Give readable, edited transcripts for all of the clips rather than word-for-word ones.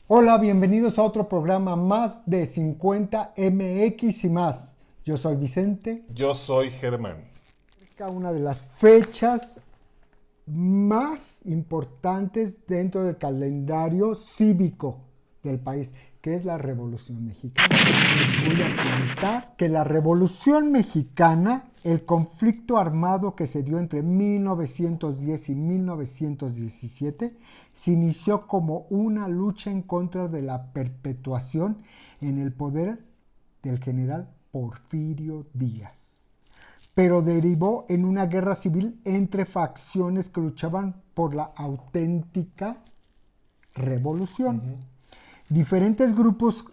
Hola, bienvenidos a otro programa más de 50 MX y más. Yo soy Vicente. Yo soy Germán. Una de las fechas más importantes dentro del calendario cívico del país, que es la Revolución Mexicana. Les voy a contar que la Revolución Mexicana, el conflicto armado que se dio entre 1910 y 1917, se inició como una lucha en contra de la perpetuación en el poder del general Porfirio Díaz, pero derivó en una guerra civil entre facciones que luchaban por la auténtica revolución. Ujú. Diferentes grupos,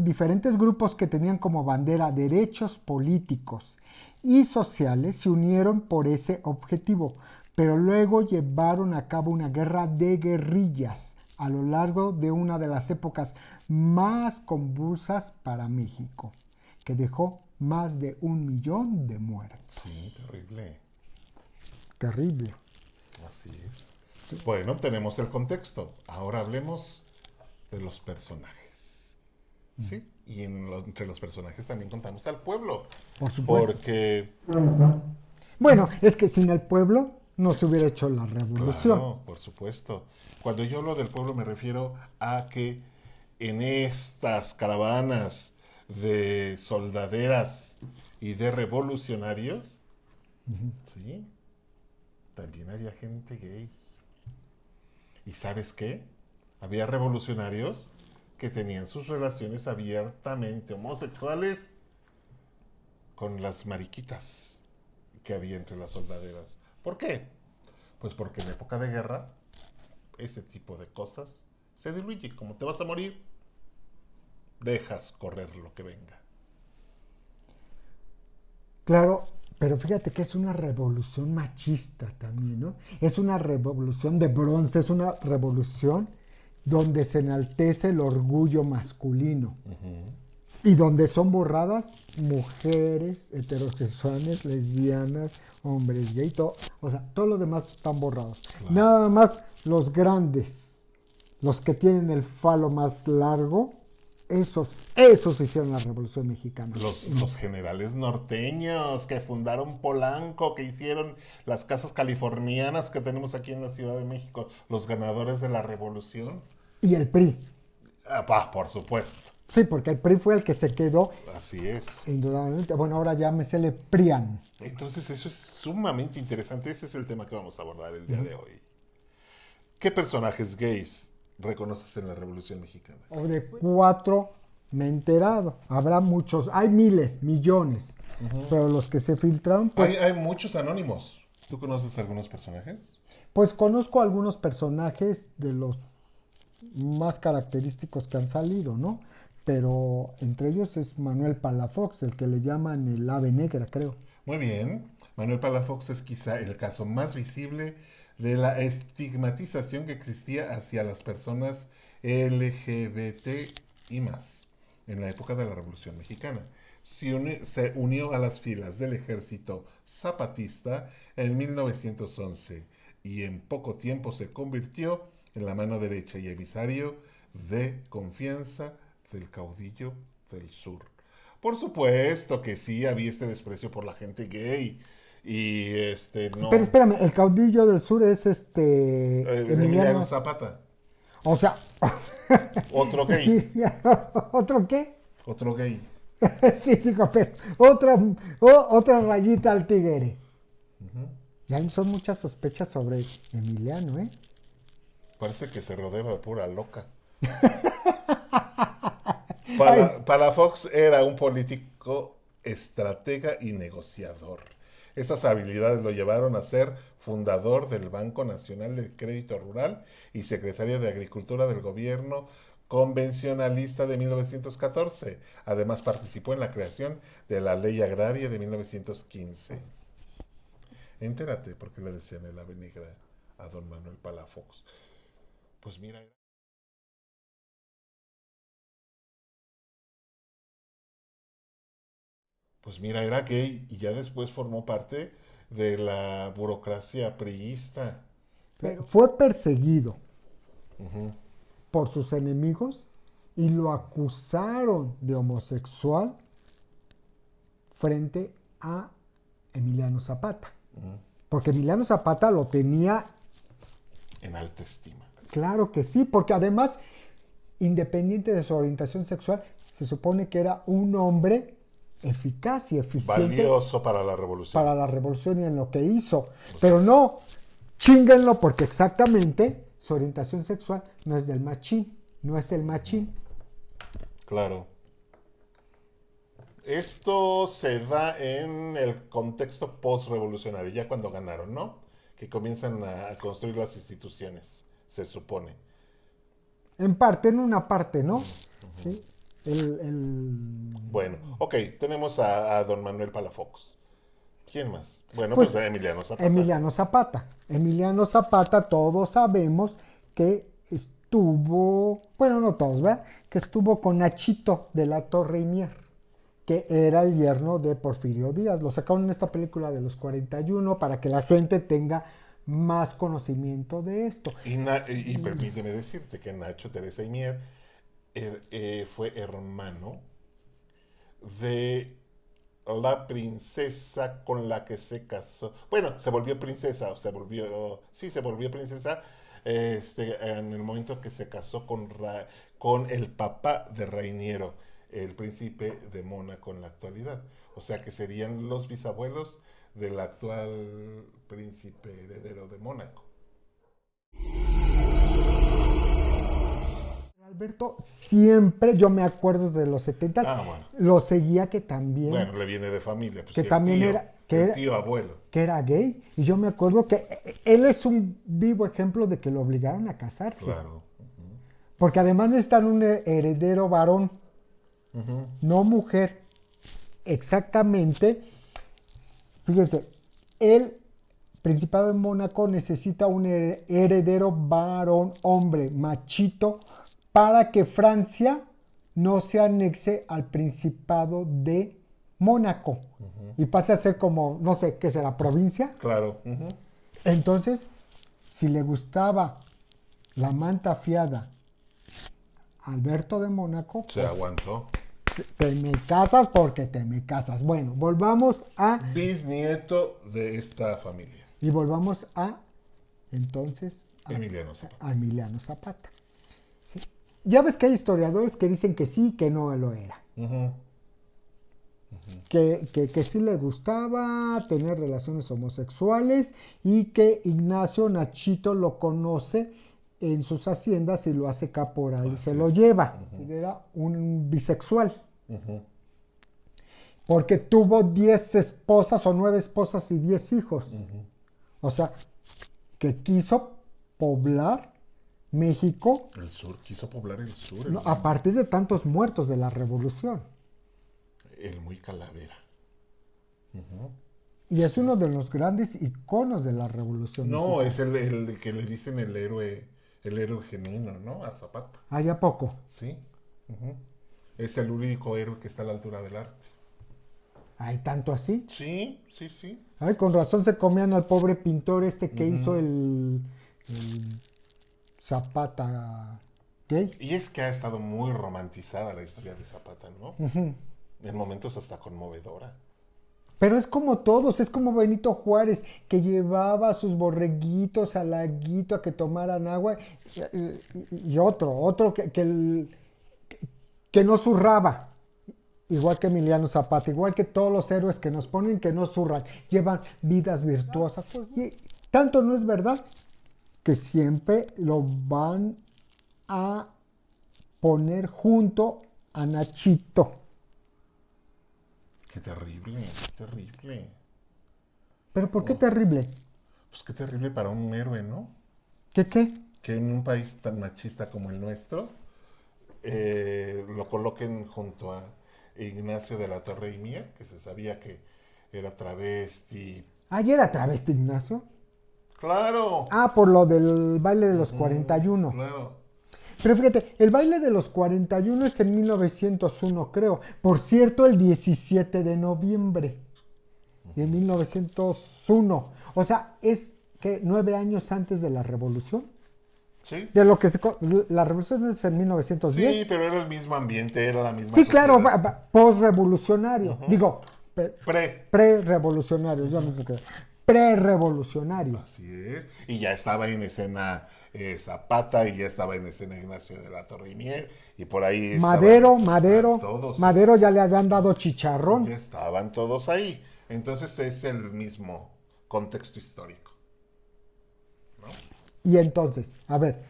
diferentes grupos que tenían como bandera derechos políticos y sociales se unieron por ese objetivo, pero luego llevaron a cabo una guerra de guerrillas a lo largo de una de las épocas más convulsas para México, que dejó más de 1 millón de muertos. Sí, terrible. Terrible. Así es. Bueno, tenemos el contexto. Ahora hablemos de los personajes. ¿Sí? Y entre los personajes también contamos al pueblo. Por supuesto. Porque, Bueno, es que sin el pueblo no se hubiera hecho la revolución. claro, por supuesto. Cuando yo hablo del pueblo me refiero a que en estas caravanas de soldaderas y de revolucionarios, ¿sí? También había gente gay. ¿Y sabes qué? Había revolucionarios que tenían sus relaciones abiertamente homosexuales con las mariquitas que había entre las soldaderas. ¿Por qué? Pues porque en época de guerra ese tipo de cosas se diluye. Como te vas a morir, dejas correr lo que venga. Claro, pero fíjate que es una revolución machista también, ¿no? Es una revolución de bronce, es una revolución donde se enaltece el orgullo masculino y donde son borradas mujeres heterosexuales, lesbianas, hombres gay, todo, o sea, todos los demás están borrados. Claro. Nada más los grandes, los que tienen el falo más largo, esos hicieron la Revolución Mexicana. Los generales norteños que fundaron Polanco, que hicieron las casas californianas que tenemos aquí en la Ciudad de México, los ganadores de la revolución. Y el PRI. Por supuesto. Sí, porque el PRI fue el que se quedó, Así es. indudablemente. Bueno, ahora llámesele PRIAN. Entonces eso es sumamente interesante. Ese es el tema que vamos a abordar el día de hoy. ¿Qué personajes gays reconoces en la Revolución Mexicana? O de cuatro me he enterado. Habrá muchos, hay miles, millones. Pero los que se filtraron, Hay, pues, hay muchos anónimos. ¿Tú conoces algunos personajes? pues conozco algunos personajes de los más característicos que han salido, ¿no? Pero entre ellos es Manuel Palafox, el que le llaman el ave negra, creo. Muy bien. Manuel Palafox es quizá el caso más visible de la estigmatización que existía hacia las personas LGBT y más en la época de la Revolución Mexicana. Se unió a las filas del ejército zapatista en 1911 y en poco tiempo se convirtió en la mano derecha y emisario de confianza del caudillo del sur. Por supuesto que sí había este desprecio por la gente gay. Y Pero no. espérame, el caudillo del sur es Emiliano Emiliano. Zapata. O sea, Otro gay. ¿otro qué? Otro gay. Sí, digo, pero otra rayita al tigre. Ya son muchas sospechas sobre Emiliano, ¿eh? Parece que se rodeaba de pura loca. Ay, Para Fox era un político, estratega y negociador. Esas habilidades lo llevaron a ser fundador del Banco Nacional del Crédito Rural y secretario de Agricultura del gobierno convencionalista de 1914. Además participó en la creación de la Ley Agraria de 1915. Entérate por qué le decían el ave negra a don Manuel Palafox. Pues mira, era gay y ya después formó parte de la burocracia priista. pero fue perseguido. por sus enemigos y lo acusaron de homosexual frente a Emiliano Zapata. Porque Emiliano Zapata lo tenía en alta estima. Claro que sí, porque además, independiente de su orientación sexual, se supone que era un hombre eficaz y eficiente. Valioso para la revolución. Para la revolución y en lo que hizo. Pero no, chínguenlo porque exactamente su orientación sexual no es del machín, no es el machín. Claro. Esto se da en el contexto post-revolucionario, ya cuando ganaron, ¿no? Que comienzan a construir las instituciones, se supone. En parte, en una parte, ¿no? ¿Sí? Bueno, ok, tenemos a don Manuel Palafox. ¿Quién más? Bueno, pues Emiliano Zapata. Emiliano Zapata. Emiliano Zapata, todos sabemos que estuvo, bueno, no todos, ¿verdad? Que estuvo con Nachito de la Torre y Mier, que era el yerno de Porfirio Díaz. Lo sacaron en esta película de los 41 para que la gente tenga más conocimiento de esto. Y permíteme decirte que Nacho Teresa y Mier fue hermano de la princesa con la que se casó. Bueno, se volvió princesa, se volvió princesa en el momento que se casó con el papá de Reiniero, el príncipe de Mónaco en la actualidad. O sea que serían los bisabuelos del actual príncipe heredero de Mónaco. Alberto siempre, yo me acuerdo desde los 70, bueno. lo seguía que también... Bueno, le viene de familia. Pues que sí, también tío, era... Que el tío abuelo. Que era gay. Y yo me acuerdo que él es un vivo ejemplo de que lo obligaron a casarse. Claro. Porque además necesitan un heredero varón, no mujer. Exactamente. Fíjense, el Principado de Mónaco necesita un heredero varón, hombre, machito, para que Francia no se anexe al Principado de Mónaco y pase a ser como, no sé, ¿qué será? ¿Provincia? Claro. Entonces, si le gustaba la manta fiada a Alberto de Mónaco, se aguantó. Te me casas porque te me casas. Bueno, volvamos a... Bisnieto de esta familia. Y volvamos a, entonces... Emiliano Zapata. A Emiliano Zapata. ¿Sí? Ya ves que hay historiadores que dicen que sí, que no lo era. Que sí le gustaba tener relaciones homosexuales y que Ignacio Nachito lo conoce en sus haciendas y lo hace caporal y se lo lleva. Era un bisexual. Porque tuvo 10 esposas o 9 esposas y 10 hijos. O sea, que quiso poblar México. El sur, quiso poblar el sur. No, a partir de tantos muertos de la revolución. El muy calavera. Y es uno de los grandes iconos de la revolución. No, mexicana. es el que le dicen el héroe genuino, ¿no? A Zapata. ¿Ah, ya poco? Sí. Es el único héroe que está a la altura del arte. ¿Hay tanto así? Sí, sí, sí. Ay, con razón se comían al pobre pintor este que hizo el Zapata gay. Y es que ha estado muy romantizada la historia de Zapata, ¿no? En momentos hasta conmovedora. Pero es como todos, es como Benito Juárez, que llevaba a sus borreguitos al laguito a que tomaran agua, y otro que no zurraba. Igual que Emiliano Zapata, igual que todos los héroes que nos ponen que no zurran, llevan vidas virtuosas. Pues, y tanto no es verdad que siempre lo van a poner junto a Nachito. Qué terrible, qué terrible. ¿Pero por qué terrible? Pues qué terrible para un héroe, ¿no? ¿Qué? Que en un país tan machista como el nuestro lo coloquen junto a Ignacio de la Torre y Mier, que se sabía que era travesti. ¿Ayer era travesti, Ignacio? ¡Claro! Ah, por lo del baile de los 41. Claro. Pero fíjate, el baile de los 41 es en 1901, creo. Por cierto, el 17 de noviembre de 1901. O sea, es que 9 años antes de la revolución. Sí. De lo que la revolución es en 1910. Sí, pero era el mismo ambiente, era la misma Sí, claro, sociedad. post-revolucionario. Digo, Pre. pre-revolucionario, yo no sé qué. Pre-revolucionario. Así es. Y ya estaba en escena Zapata y ya estaba en escena Ignacio de la Torre y Mier. Y por ahí estaban todos. Madero ya le habían dado chicharrón. Ya estaban todos ahí. Entonces es el mismo contexto histórico. ¿No? Y entonces, a ver,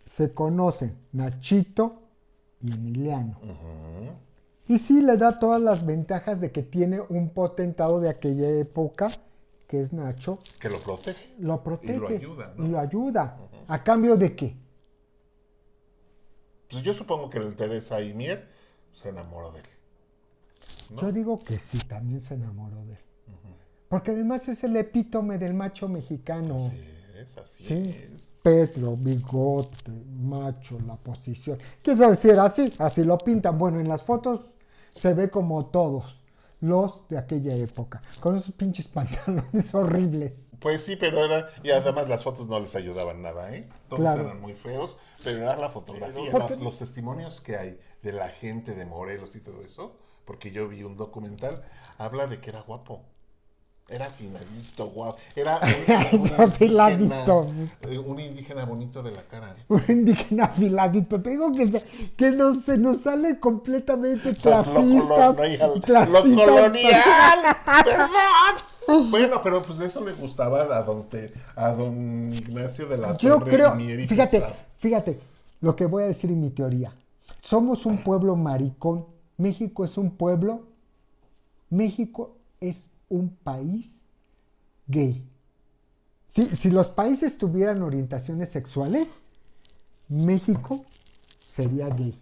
se conocen Nachito y Emiliano. Y sí le da todas las ventajas de que tiene un potentado de aquella época, que es Nacho. Que lo protege. Lo protege. Y lo ayuda, ¿no? Y lo ayuda. ¿A cambio de qué? Pues yo supongo que el Teresa y Mier se enamoró de él. ¿No? Yo digo que sí, también se enamoró de él. Porque además es el epítome del macho mexicano. Así ¿Sí? es. Petro, bigote, macho, la posición. ¿Quién sabe si era así? Así lo pintan. Bueno, en las fotos se ve como todos los de aquella época, con esos pinches pantalones horribles. Pues sí, pero era... Y además las fotos no les ayudaban nada, ¿eh? Todos Claro. eran muy feos, pero era la fotografía. Los testimonios que hay de la gente de Morelos y todo eso, porque yo vi un documental, habla de que era guapo. Era afiladito, guapo. Era Afiladito. Un indígena bonito de la cara. Un indígena afiladito. Te digo que no, se nos sale completamente Lo clasistas. colonial. Perdón. Bueno, pero pues eso le gustaba a don Ignacio de la Yo Torre creo, Mier y fíjate, lo que voy a decir en mi teoría. Somos un pueblo maricón. México es un país gay. Si los países tuvieran orientaciones sexuales, México sería gay.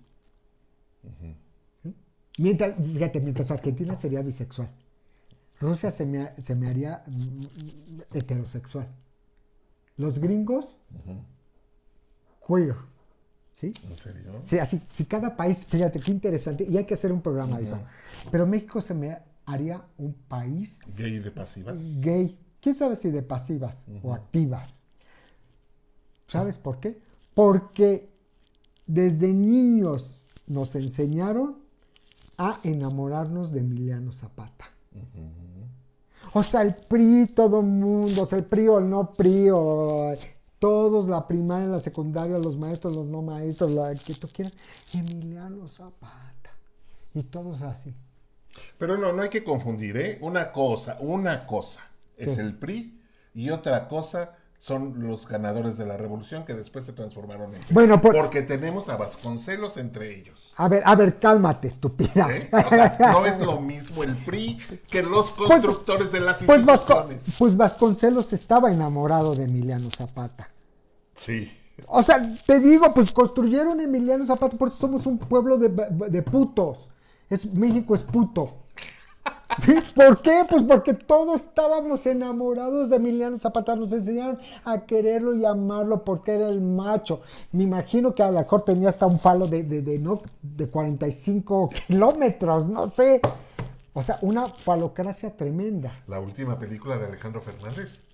¿Sí? Mientras Argentina sería bisexual. Rusia se me haría heterosexual. Los gringos, queer. ¿Sí? ¿En serio? Sí, así, si cada país, fíjate qué interesante, y hay que hacer un programa de eso. Pero México se me haría un país Gay de pasivas. gay. ¿Quién sabe si de pasivas o activas? ¿Sabes por qué? Porque desde niños nos enseñaron a enamorarnos de Emiliano Zapata. O sea, el PRI, todo el mundo, o sea, el PRI o el no PRI, o todos, la primaria, la secundaria, los maestros, los no maestros, la que tú quieras, Emiliano Zapata. Y todos así. Pero no hay que confundir, ¿eh? Una cosa es ¿Qué? el PRI y otra cosa son los ganadores de la revolución que después se transformaron en PRI. Bueno, porque tenemos a Vasconcelos entre ellos. A ver, cálmate, estúpida. ¿Eh? O sea, no es lo mismo el PRI que los constructores de las Pues instituciones. Vasconcelos estaba enamorado de Emiliano Zapata. Sí. O sea, te digo, pues construyeron Emiliano Zapata, por eso somos un pueblo de putos. México es puto. ¿Sí? ¿Por qué? Pues porque todos estábamos enamorados de Emiliano Zapata. Nos enseñaron a quererlo y amarlo porque era el macho. Me imagino que a lo mejor tenía hasta un falo de 45 kilómetros, no sé. O sea, una falocracia tremenda. La última película de Alejandro Fernández.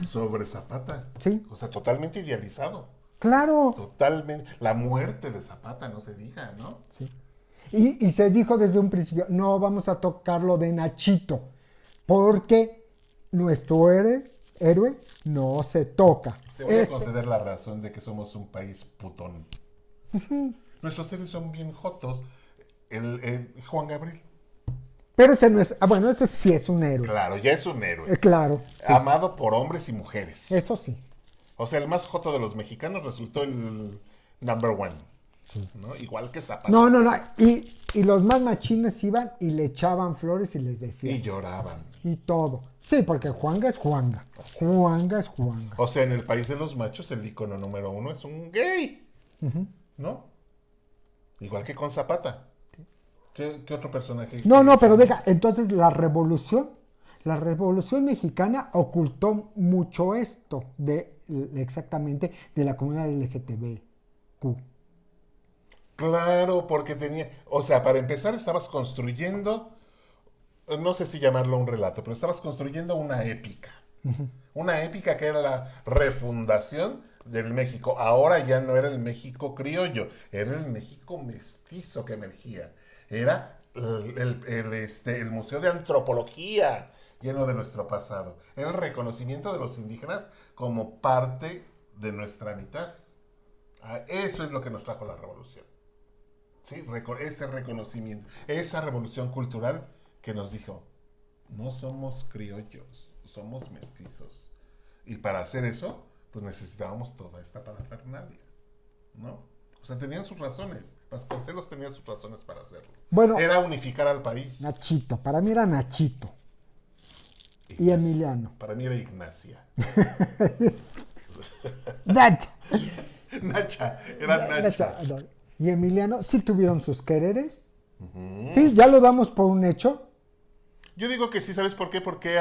Sobre Zapata. Sí. O sea, totalmente idealizado. Claro. Totalmente. La muerte de Zapata, no se diga, ¿no? Sí. Y se dijo desde un principio, no vamos a tocarlo de Nachito, porque nuestro héroe no se toca. Te voy a conceder la razón de que somos un país putón. Nuestros seres son bien jotos. El Juan Gabriel. Pero ese no es, bueno, ese sí es un héroe. Claro, ya es un héroe. Claro. Sí. Amado por hombres y mujeres. Eso sí. O sea, el más joto de los mexicanos resultó el number one. Sí. ¿No? Igual que Zapata. No. Y los más machines iban y le echaban flores y les decían. Y lloraban. Y todo. Sí, porque Juanga es Juanga. Juanga es Juanga. O sea, en el país de los machos, el icono número uno es un gay. ¿No? Igual que con Zapata. ¿Qué otro personaje? No, pero deja. Entonces la revolución mexicana ocultó mucho esto exactamente de la comunidad LGTBQ. Claro, porque tenía, o sea, para empezar estabas construyendo, no sé si llamarlo un relato, pero estabas construyendo una épica. Una épica que era la refundación del México. Ahora ya no era el México criollo, era el México mestizo que emergía. Era el Museo de Antropología lleno de nuestro pasado. Era el reconocimiento de los indígenas como parte de nuestra mitad. Eso es lo que nos trajo la revolución. ¿Sí? Ese reconocimiento, esa revolución cultural que nos dijo, no somos criollos, somos mestizos. Y para hacer eso, pues necesitábamos toda esta parafernalia, ¿no? O sea, tenían sus razones. Vasconcelos tenía sus razones para hacerlo. Bueno, era unificar al país. Nachito, para mí era Nachito. Ignacia. Y Emiliano. Para mí era Ignacia. Nacha. Nacha, era Nacha. No. Y Emiliano sí tuvieron sus quereres. Sí, ya lo damos por un hecho. Yo digo que sí, ¿sabes por qué? Porque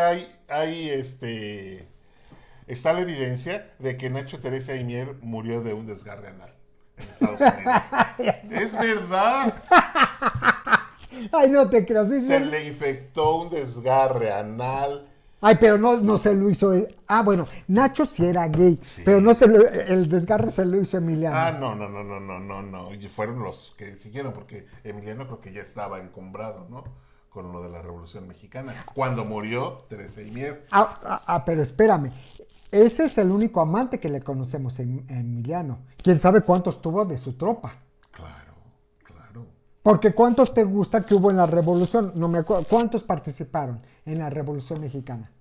está la evidencia de que Nacho Teresa y Mier murió de un desgarre anal en Estados Unidos. ¡Es verdad! Ay, no te creo. Sí, Se le infectó un desgarre anal. Ay, pero no se lo hizo. Bueno, Nacho sí era gay, Sí. pero el desgarre se lo hizo Emiliano. No. Y fueron los que siguieron, porque Emiliano creo que ya estaba encumbrado, ¿no? Con lo de la Revolución Mexicana. Cuando murió Teresa y Mier. Pero espérame. Ese es el único amante que le conocemos a Emiliano. ¿Quién sabe cuántos tuvo de su tropa? Claro. Porque ¿cuántos te gusta que hubo en la Revolución? No me acuerdo. ¿Cuántos participaron en la Revolución Mexicana?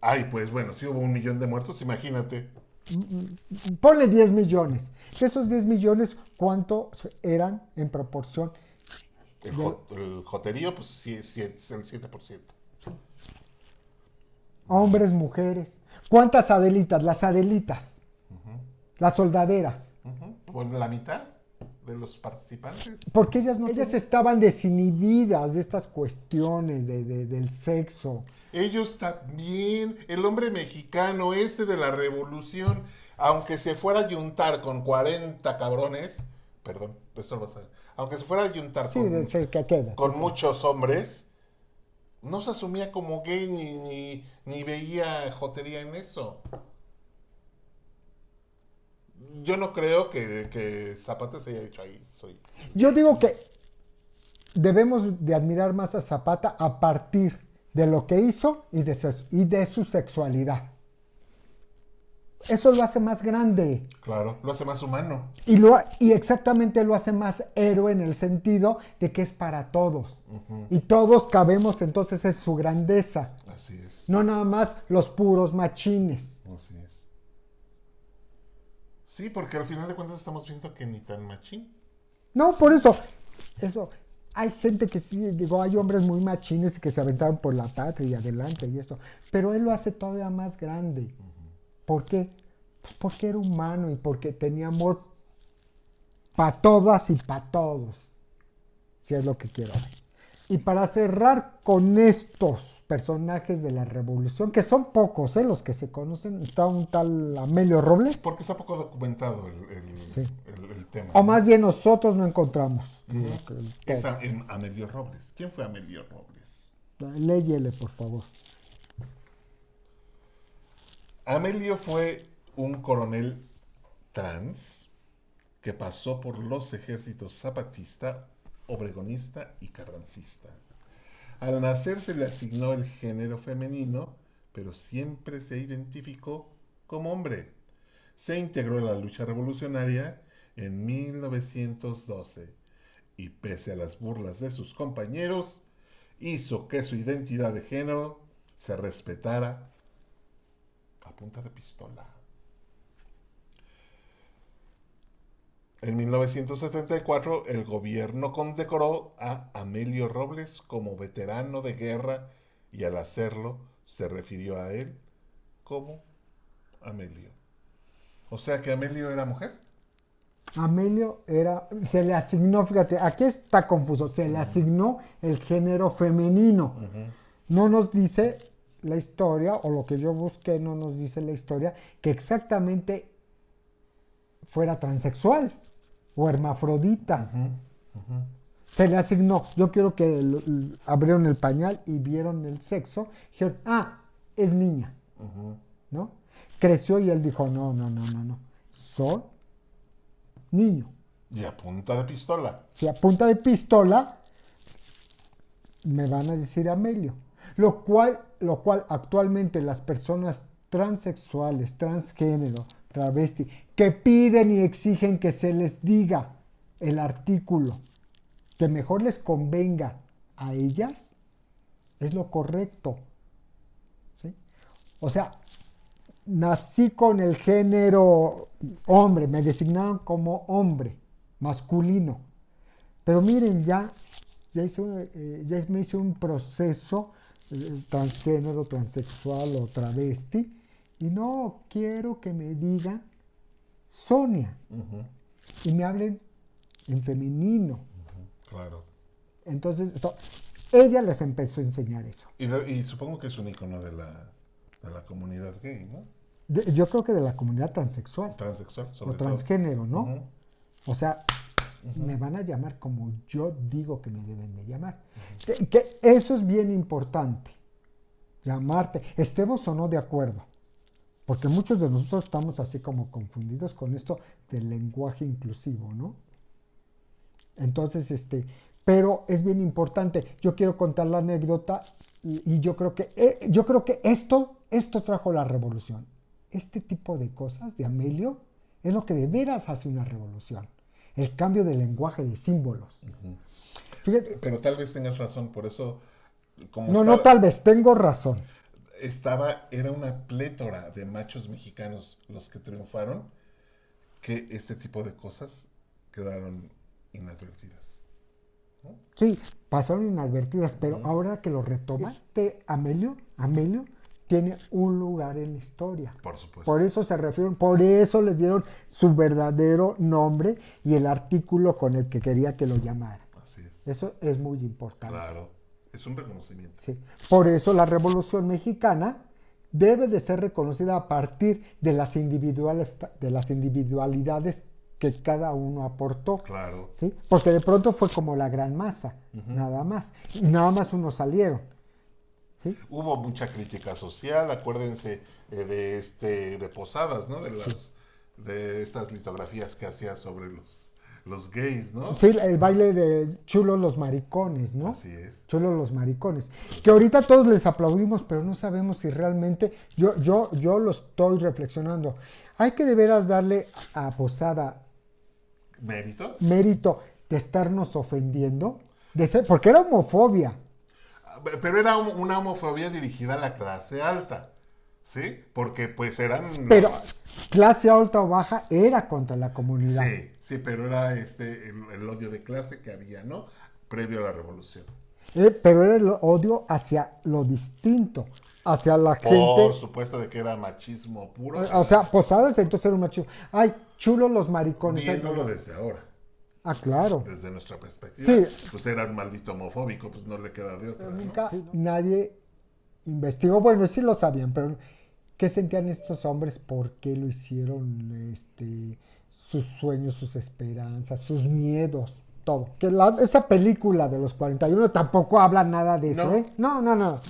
Ay, pues bueno, si hubo 1 millón de muertos, imagínate. Ponle 10 millones. De esos 10 millones, ¿cuántos eran en proporción? El joterío, pues sí, es el 7%. Hombres, mujeres. ¿Cuántas Adelitas? Las Adelitas. Las soldaderas. Bueno, la mitad de los participantes. Porque ellas estaban desinhibidas de estas cuestiones del sexo. Ellos también, el hombre mexicano de la revolución, aunque se fuera a yuntar con 40 cabrones, perdón, esto va a ser, aunque se fuera a yuntar Sí, que queda. con muchos hombres, no se asumía como gay ni veía jotería en eso. Yo no creo que Zapata se haya dicho ahí, Yo digo que debemos de admirar más a Zapata a partir de lo que hizo y de su sexualidad. Eso lo hace más grande. Claro, lo hace más humano. Y exactamente lo hace más héroe en el sentido de que es para todos. Y todos cabemos entonces en su grandeza. Así es. No nada más los puros machines. Así es. Sí, porque al final de cuentas estamos viendo que ni tan machín. No, por eso. Hay gente que sí, hay hombres muy machines que se aventaron por la patria y adelante y esto. Pero él lo hace todavía más grande. ¿Por qué? Pues porque era humano y porque tenía amor para todas y para todos. Si es lo que quiero ver. Y para cerrar con estos personajes de la revolución, que son pocos, los que se conocen, está un tal Amelio Robles. Porque está poco documentado el tema. O más bien nosotros no encontramos. Es Amelio Robles. ¿Quién fue Amelio Robles? Léyele, por favor. Amelio fue un coronel trans que pasó por los ejércitos zapatista, obregonista y carrancista. Al nacer se le asignó el género femenino, pero siempre se identificó como hombre. Se integró a la lucha revolucionaria en 1912 y pese a las burlas de sus compañeros, hizo que su identidad de género se respetara a punta de pistola. En 1974, el gobierno condecoró a Amelio Robles como veterano de guerra y al hacerlo se refirió a él como Amelio. O sea que Amelio era mujer. Amelio se le asignó, fíjate, aquí está confuso, se le asignó el género femenino. No nos dice la historia, o lo que yo busqué no nos dice la historia, que exactamente fuera transexual o hermafrodita. Se le asignó. Yo quiero que abrieron el pañal y vieron el sexo. Dijeron, es niña. ¿No? Creció y él dijo, no. Soy niño. Y a punta de pistola. Si a punta de pistola me van a decir Amelio. Lo cual actualmente las personas transexuales, transgénero, travesti, que piden y exigen que se les diga el artículo que mejor les convenga a ellas, es lo correcto. ¿Sí? O sea, nací con el género hombre, me designaron como hombre, masculino. Pero miren, ya me hice un proceso transgénero, transexual o travesti, y no quiero que me digan Sonia y me hablen en femenino. Claro. Entonces, ella les empezó a enseñar eso. Y supongo que es un icono de la comunidad gay, ¿no? Yo creo que de la comunidad transexual. Transexual, sobre o transgénero, todo. ¿no? O sea, me van a llamar como yo digo que me deben de llamar. Que eso es bien importante. Llamarte. Estemos o no de acuerdo. Porque muchos de nosotros estamos así como confundidos con esto del lenguaje inclusivo, ¿no? Entonces, pero es bien importante. Yo quiero contar la anécdota y yo creo que esto trajo la revolución. Este tipo de cosas de Amelio es lo que de veras hace una revolución. El cambio del lenguaje de símbolos. Fíjate, pero tal vez tengas razón, por eso... No, tal vez, tengo razón. Era una plétora de machos mexicanos los que triunfaron, que este tipo de cosas quedaron inadvertidas, ¿no? Sí, pasaron inadvertidas, pero ahora que lo retoma, Amelio tiene un lugar en la historia. Por supuesto. Por eso se refieren, por eso les dieron su verdadero nombre y el artículo con el que quería que lo llamara. Así es. Eso es muy importante. Claro, es un reconocimiento. Sí. Por eso la Revolución Mexicana debe de ser reconocida a partir de las individualidades que cada uno aportó. Claro. ¿Sí? Porque de pronto fue como la gran masa, nada más. Y nada más unos salieron. ¿Sí? Hubo mucha crítica social, acuérdense de Posadas, ¿no? De estas litografías que hacía sobre los gays, ¿no? Sí, el baile de chulos los maricones, ¿no? Así es. Chulos los maricones. Que ahorita todos les aplaudimos, pero no sabemos si realmente, yo lo estoy reflexionando. Hay que de veras darle a Posada mérito de estarnos ofendiendo, porque era homofobia. Pero era una homofobia dirigida a la clase alta, ¿sí? Porque pues eran... Pero clase alta o baja era contra la comunidad. Sí, pero era el odio de clase que había, ¿no? Previo a la revolución. Pero era el odio hacia lo distinto, hacia la gente. Por supuesto de que era machismo puro. O sea, Posadas entonces era un machismo. Ay, chulos los maricones. Viéndolo desde ahora. Claro. Desde nuestra perspectiva. Sí. Pues era un maldito homofóbico, pues no le queda de otra, Pero ¿no? nunca nadie investigó. Bueno, sí lo sabían, pero ¿qué sentían estos hombres? ¿Por qué lo hicieron? Sus sueños, sus esperanzas, sus miedos, todo. Que esa película de los 41 tampoco habla nada de eso, No. No.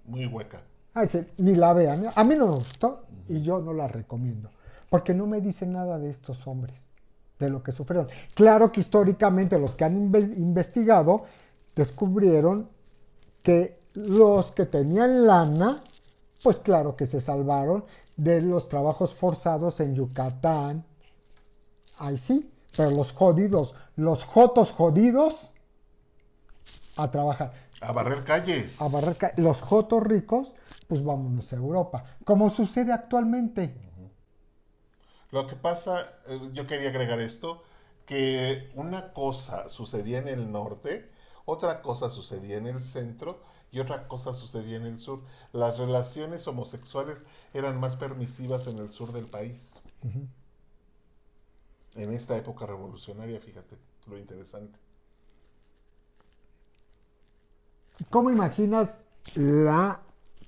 Muy hueca. Ay, sí, ni la vean. A mí no me gustó y yo no la recomiendo. Porque no me dice nada de estos hombres, de lo que sufrieron. Claro que históricamente los que han investigado descubrieron que los que tenían lana, pues claro que se salvaron de los trabajos forzados en Yucatán. Ahí sí, pero los jodidos, los jotos jodidos, a trabajar. A barrer calles. Los jotos ricos, pues vámonos a Europa, como sucede actualmente. Lo que pasa, yo quería agregar esto, que una cosa sucedía en el norte, otra cosa sucedía en el centro y otra cosa sucedía en el sur. Las relaciones homosexuales eran más permisivas en el sur del país. En esta época revolucionaria, fíjate, lo interesante. ¿Cómo imaginas la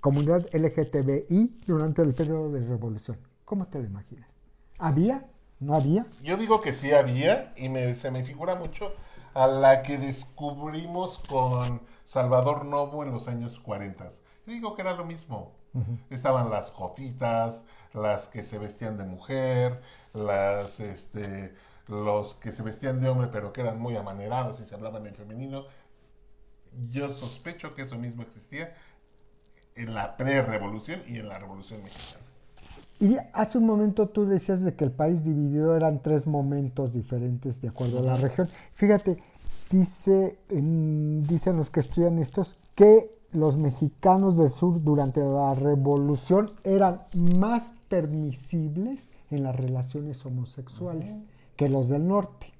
comunidad LGTBI durante el periodo de revolución? ¿Cómo te lo imaginas? ¿Había? ¿No había? Yo digo que sí había y se me figura mucho a la que descubrimos con Salvador Novo en los años 40. Yo digo que era lo mismo. Estaban las jotitas, las que se vestían de mujer, los que se vestían de hombre pero que eran muy amanerados y se hablaban en femenino. Yo sospecho que eso mismo existía en la pre-revolución y en la revolución mexicana. Y hace un momento tú decías de que el país dividido eran 3 momentos diferentes de acuerdo a la región. Fíjate, dicen los que estudian estos que los mexicanos del sur durante la revolución eran más permisibles en las relaciones homosexuales que los del norte.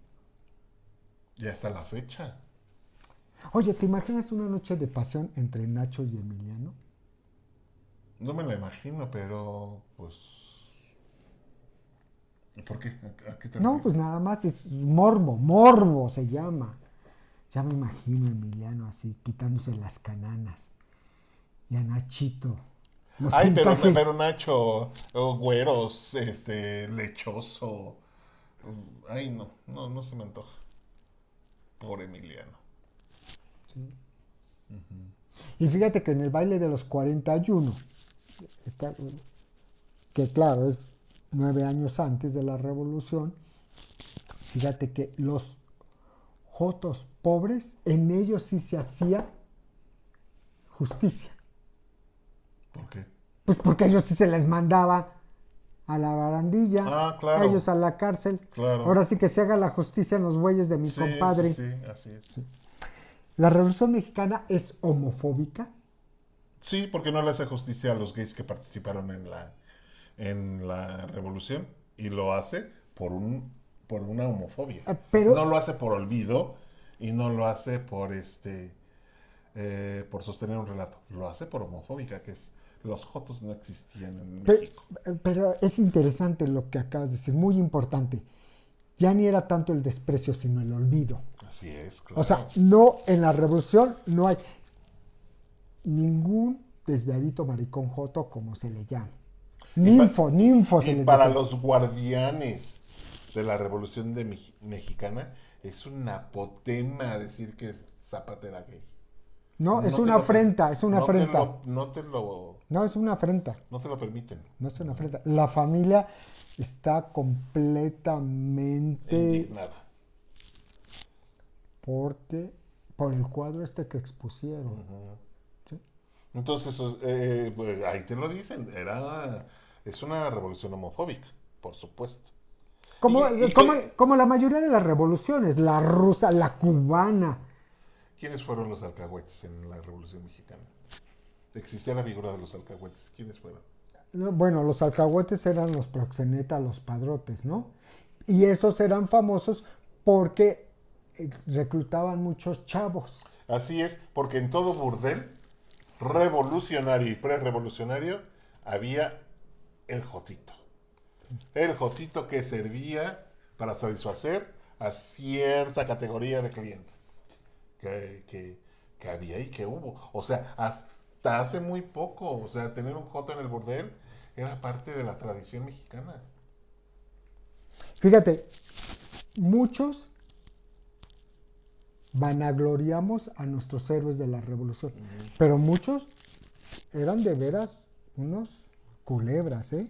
Ya está la fecha. Oye, ¿te imaginas una noche de pasión entre Nacho y Emiliano? No me la imagino, pero pues... ¿Por qué? ¿A qué te No, refieres? pues nada más es morbo se llama. Ya me imagino a Emiliano así, quitándose las cananas. Y a Nachito. Los Ay, encajes. pero Nacho, güeros, lechoso. Ay, no se me antoja. Por Emiliano. Sí. Y fíjate que en el baile de los 41, está, que claro, es 9 años antes de la revolución, fíjate que los jotos pobres, en ellos sí se hacía justicia. ¿Por qué? Pues porque a ellos sí se les mandaba a la barandilla, Ah, claro. a ellos a la cárcel. Claro. Ahora sí que se haga la justicia en los bueyes de mi Sí, compadre. sí, así es. Sí. ¿La Revolución Mexicana es homofóbica? Sí, porque no le hace justicia a los gays que participaron en la revolución y lo hace por una homofobia. Pero No lo hace por olvido y no lo hace por sostener un relato. Lo hace por homofóbica, que es los jotos no existían en México. Pero es interesante lo que acabas de decir, muy importante. Ya ni era tanto el desprecio, sino el olvido. Así es, claro. O sea, no, en la revolución no hay ningún desviadito maricón joto, como se le llama. Ninfo se Y les para dice. los guardianes de la revolución mexicana es un apotema decir que Zapata era gay. No, es No te una lo- afrenta, es una afrenta. No te lo No, es una afrenta. No se lo permiten. No es una afrenta. La familia está completamente Indignada. por el cuadro este que expusieron. ¿Sí? Entonces, pues, ahí te lo dicen. Es una revolución homofóbica, por supuesto. Como la mayoría de las revoluciones, la rusa, la cubana. ¿Quiénes fueron los alcahuetes en la revolución mexicana? Existía la figura de los alcahuetes. ¿Quiénes fueron? Bueno, los alcahuetes eran los proxenetas, los padrotes, ¿no? Y esos eran famosos porque reclutaban muchos chavos. Así es, porque en todo burdel revolucionario y prerevolucionario había el jotito. El jotito que servía para satisfacer a cierta categoría de clientes que había y que hubo. O sea, hasta hace muy poco, o sea, tener un joto en el burdel era parte de la tradición mexicana. Fíjate, muchos vanagloriamos a nuestros héroes de la revolución, pero muchos eran de veras unos culebras, ¿eh?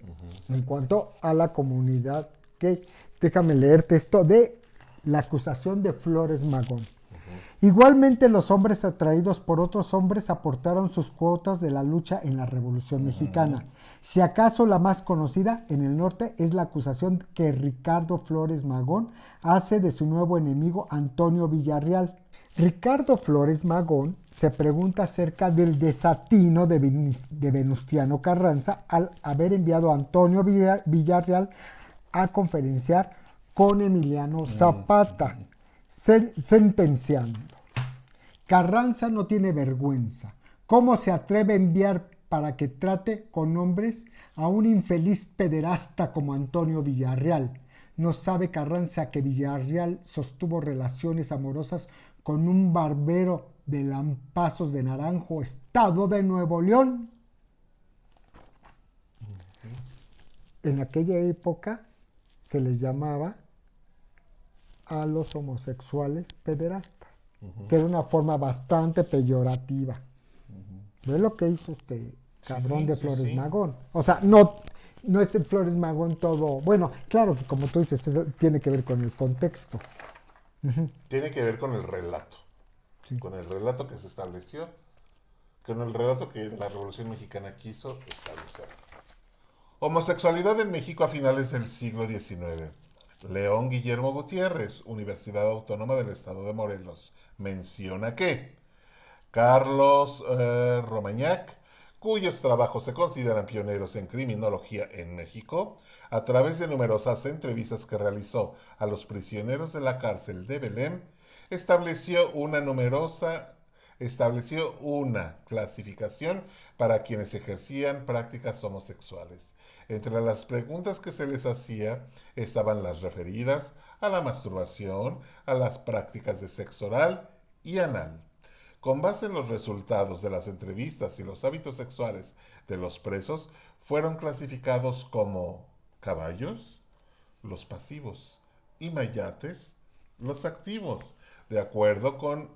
En cuanto a la comunidad gay. Déjame leerte esto de la acusación de Flores Magón. Igualmente los hombres atraídos por otros hombres aportaron sus cuotas de la lucha en la Revolución Mexicana. Si acaso la más conocida en el norte es la acusación que Ricardo Flores Magón hace de su nuevo enemigo Antonio Villarreal. Ricardo Flores Magón se pregunta acerca del desatino de Venustiano Carranza al haber enviado a Antonio Villarreal a conferenciar con Emiliano Zapata, sentenciando. Carranza no tiene vergüenza. ¿Cómo se atreve a enviar para que trate con hombres a un infeliz pederasta como Antonio Villarreal? No sabe Carranza que Villarreal sostuvo relaciones amorosas con un barbero de Lampazos de Naranjo, estado de Nuevo León. en aquella época se les llamaba a los homosexuales pederastas, que era una forma bastante peyorativa. ¿Ves lo que hizo este cabrón de Flores Magón? O sea, no es el Flores Magón todo. Bueno, claro que como tú dices, eso tiene que ver con el contexto. Tiene que ver con el relato. Sí. Con el relato que se estableció, con el relato que la Revolución Mexicana quiso establecer. Homosexualidad en México a finales del siglo XIX. León Guillermo Gutiérrez, Universidad Autónoma del Estado de Morelos, menciona que Carlos Romañac, cuyos trabajos se consideran pioneros en criminología en México, a través de numerosas entrevistas que realizó a los prisioneros de la cárcel de Belém, estableció una clasificación para quienes ejercían prácticas homosexuales. Entre las preguntas que se les hacía estaban las referidas a la masturbación, a las prácticas de sexo oral y anal. Con base en los resultados de las entrevistas y los hábitos sexuales de los presos, fueron clasificados como caballos, los pasivos, y mayates, los activos, de acuerdo con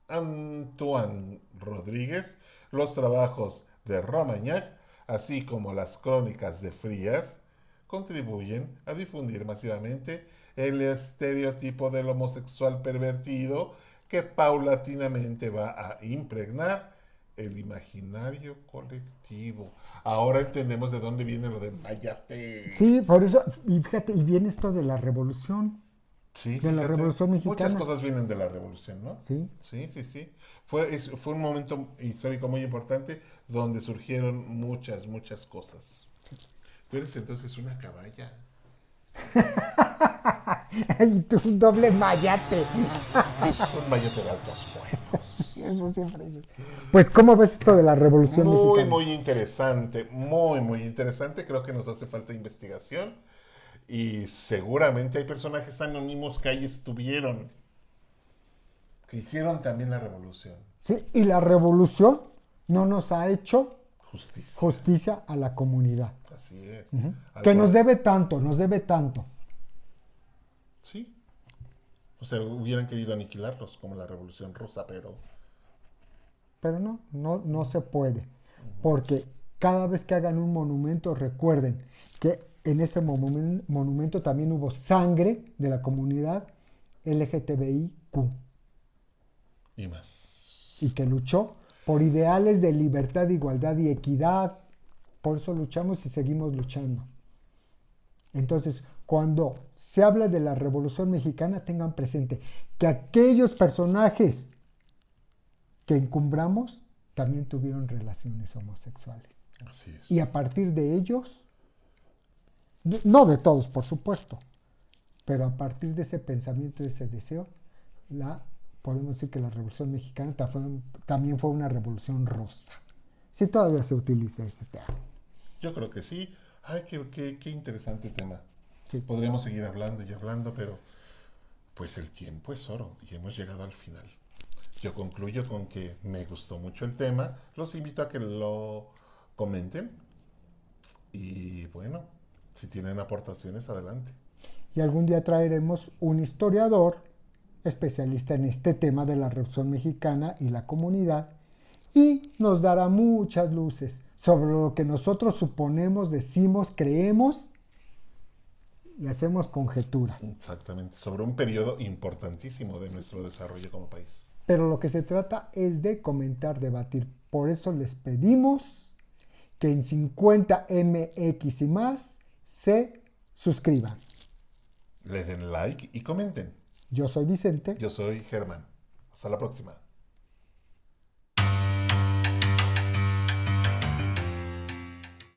Antoine Rodríguez. Los trabajos de Romañac, así como las crónicas de Frías, contribuyen a difundir masivamente el estereotipo del homosexual pervertido que paulatinamente va a impregnar el imaginario colectivo. Ahora entendemos de dónde viene lo de mayate. Sí, por eso, y fíjate, y viene esto de la revolución. Sí, De la Revolución Mexicana. Muchas cosas vienen de la Revolución, ¿no? Sí. Sí. Fue un momento histórico muy importante donde surgieron muchas cosas. Tú eres entonces una caballa. Y tú un doble mayate. Un mayate de altos vuelos. Eso siempre es. Pues, ¿cómo ves esto de la Revolución Mexicana? Muy interesante, muy interesante. Creo que nos hace falta investigación. Y seguramente hay personajes anónimos que ahí estuvieron, que hicieron también la revolución. Sí, y la revolución no nos ha hecho Justicia. a la comunidad. Así es. Que nos debe tanto. Sí. O sea, hubieran querido aniquilarlos como la Revolución Rusa, pero no se puede. Porque cada vez que hagan un monumento, recuerden que en ese monumento también hubo sangre de la comunidad LGTBIQ. Y más. Y que luchó por ideales de libertad, igualdad y equidad. Por eso luchamos y seguimos luchando. Entonces, cuando se habla de la Revolución Mexicana, tengan presente que aquellos personajes que encumbramos también tuvieron relaciones homosexuales. Así es. Y a partir de ellos, no de todos, por supuesto, pero a partir de ese pensamiento, de ese deseo, podemos decir que la Revolución Mexicana también fue una revolución rosa. Sí, todavía se utiliza ese término. Yo creo que sí. Ay, qué interesante tema. Sí. Podríamos seguir hablando y hablando, pero pues el tiempo es oro y hemos llegado al final. Yo concluyo con que me gustó mucho el tema. Los invito a que lo comenten. Y bueno, si tienen aportaciones, adelante. Y algún día traeremos un historiador especialista en este tema de la Revolución Mexicana y la comunidad y nos dará muchas luces sobre lo que nosotros suponemos, decimos, creemos y hacemos conjeturas. Exactamente, sobre un periodo importantísimo de nuestro desarrollo como país. Pero lo que se trata es de comentar, debatir. Por eso les pedimos que en 50MX y más se suscriban. Le den like y comenten. Yo soy Vicente. Yo soy Germán. Hasta la próxima.